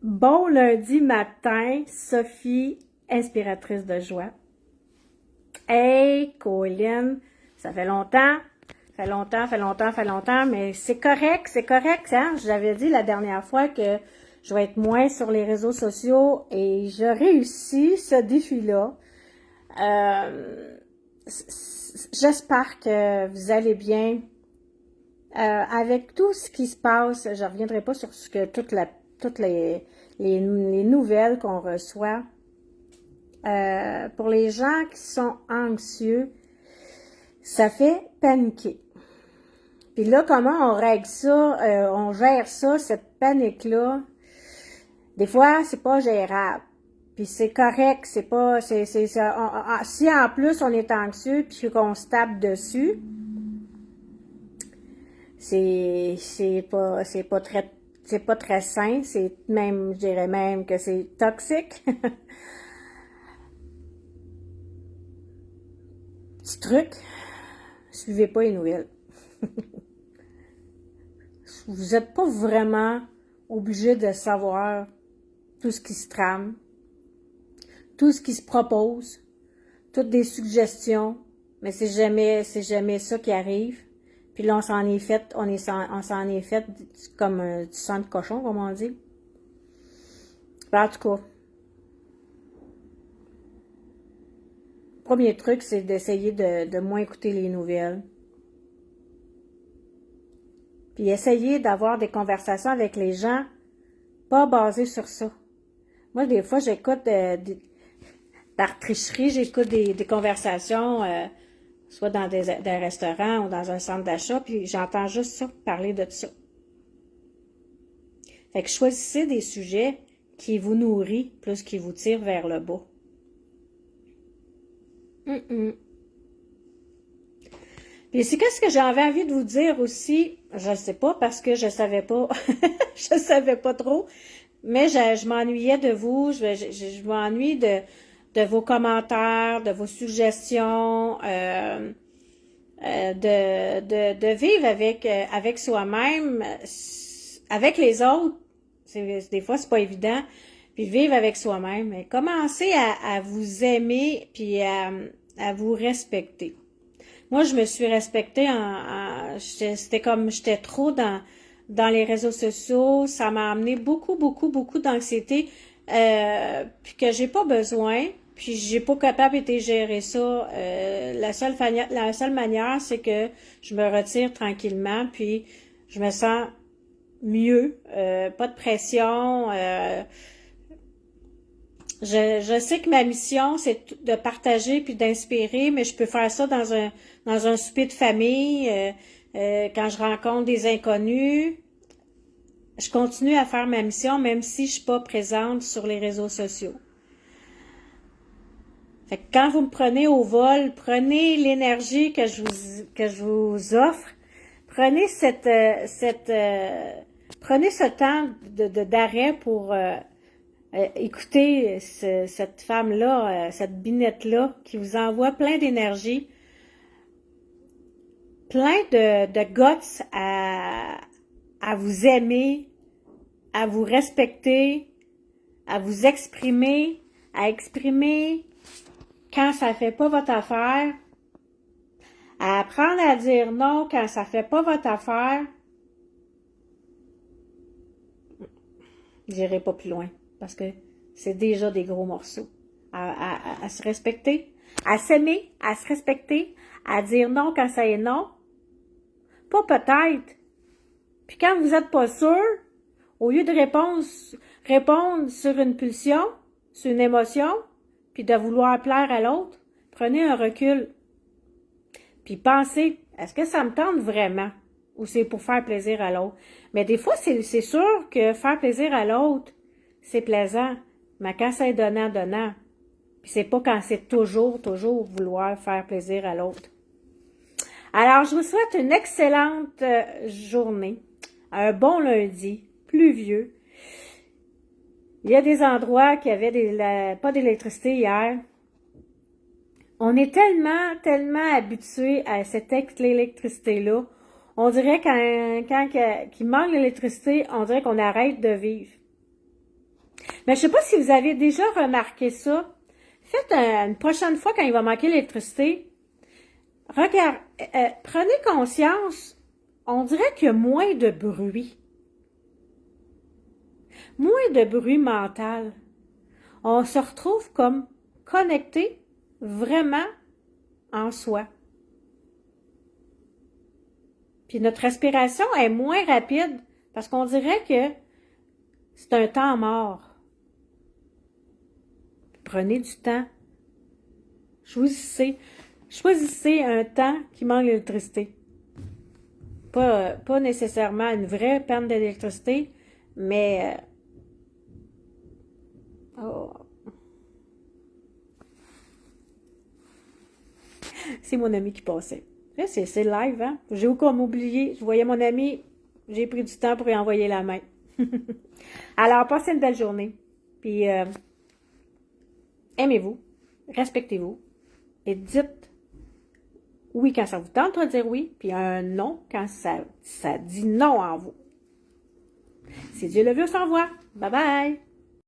Bon lundi matin, Sophie, inspiratrice de joie. Hey, Colline, ça fait longtemps, mais c'est correct, hein? J'avais dit la dernière fois que je vais être moins sur les réseaux sociaux et je réussis ce défi-là. J'espère que vous allez bien. Avec tout ce qui se passe, je ne reviendrai pas sur ce que toutes les nouvelles qu'on reçoit. Pour les gens qui sont anxieux, ça fait paniquer. Puis là, comment on règle ça, on gère ça, cette panique-là? Des fois, c'est pas gérable. Puis c'est correct, c'est pas, si en plus on est anxieux puis qu'on se tape dessus, c'est pas très sain, c'est même, je dirais même que c'est toxique. Petit truc, suivez pas les nouvelles. Vous n'êtes pas vraiment obligé de savoir tout ce qui se trame, tout ce qui se propose, toutes des suggestions, mais c'est jamais ça qui arrive. Puis là, on s'en est fait comme du sang de cochon, comme on dit. En tout cas, premier truc, c'est d'essayer de moins écouter les nouvelles. Puis essayer d'avoir des conversations avec les gens, pas basées sur ça. Moi, des fois, j'écoute par tricherie, j'écoute des conversations, soit dans des restaurants ou dans un centre d'achat, puis j'entends juste ça, parler de ça. Fait que choisissez des sujets qui vous nourrissent plus qui vous tirent vers le bas. Puis c'est qu'est-ce que j'avais envie de vous dire aussi, je ne sais pas parce que je savais pas, je savais pas trop, mais je m'ennuyais de vous, je m'ennuie de vos commentaires, de vos suggestions, de vivre avec soi-même, avec les autres. Des fois, c'est pas évident. Puis vivre avec soi-même. Mais commencez à vous aimer puis à vous respecter. Moi, je me suis respectée c'était comme j'étais trop dans les réseaux sociaux. Ça m'a amené beaucoup d'anxiété puis que j'ai pas besoin. Puis j'ai pas capable de gérer ça. La seule manière, c'est que je me retire tranquillement, puis je me sens mieux, pas de pression. Je sais que ma mission, c'est de partager puis d'inspirer, mais je peux faire ça dans un souper de famille, quand je rencontre des inconnus. Je continue à faire ma mission, même si je suis pas présente sur les réseaux sociaux. Fait que quand vous me prenez au vol, prenez l'énergie que je vous offre, prenez prenez ce temps d'arrêt pour écouter cette femme-là, cette binette-là, qui vous envoie plein d'énergie, plein de guts à vous aimer, à vous respecter, à vous exprimer, à exprimer quand ça fait pas votre affaire, à apprendre à dire non quand ça fait pas votre affaire. J'irai pas plus loin parce que c'est déjà des gros morceaux. À se respecter, à s'aimer, à se respecter, à dire non quand ça est non. Pas peut-être. Puis quand vous êtes pas sûr, au lieu de répondre sur une pulsion, sur une émotion, puis de vouloir plaire à l'autre, prenez un recul. Puis pensez, est-ce que ça me tente vraiment? Ou c'est pour faire plaisir à l'autre? Mais des fois, c'est sûr que faire plaisir à l'autre, c'est plaisant. Mais quand c'est donnant. Puis c'est pas quand c'est toujours vouloir faire plaisir à l'autre. Alors, je vous souhaite une excellente journée. Un bon lundi, pluvieux. Il y a des endroits qui avaient pas d'électricité hier. On est tellement habitué à cette électricité-là. On dirait qu'il manque l'électricité, on dirait qu'on arrête de vivre. Mais je sais pas si vous avez déjà remarqué ça. Faites une prochaine fois quand il va manquer l'électricité, regarde, prenez conscience, on dirait qu'il y a moins de bruit. Moins de bruit mental. On se retrouve comme connecté vraiment en soi. Puis notre respiration est moins rapide parce qu'on dirait que c'est un temps mort. Prenez du temps. Choisissez un temps qui manque d'électricité. Pas nécessairement une vraie panne d'électricité, mais oh. C'est mon ami qui passait. Là, c'est live, hein? J'ai au comme oublié. Je voyais mon ami, j'ai pris du temps pour lui envoyer la main. Alors, passez une belle journée. Puis, aimez-vous, respectez-vous, et dites oui quand ça vous tente de dire oui, puis un non quand ça dit non en vous. Si Dieu le veut, on s'envoie. Bye bye!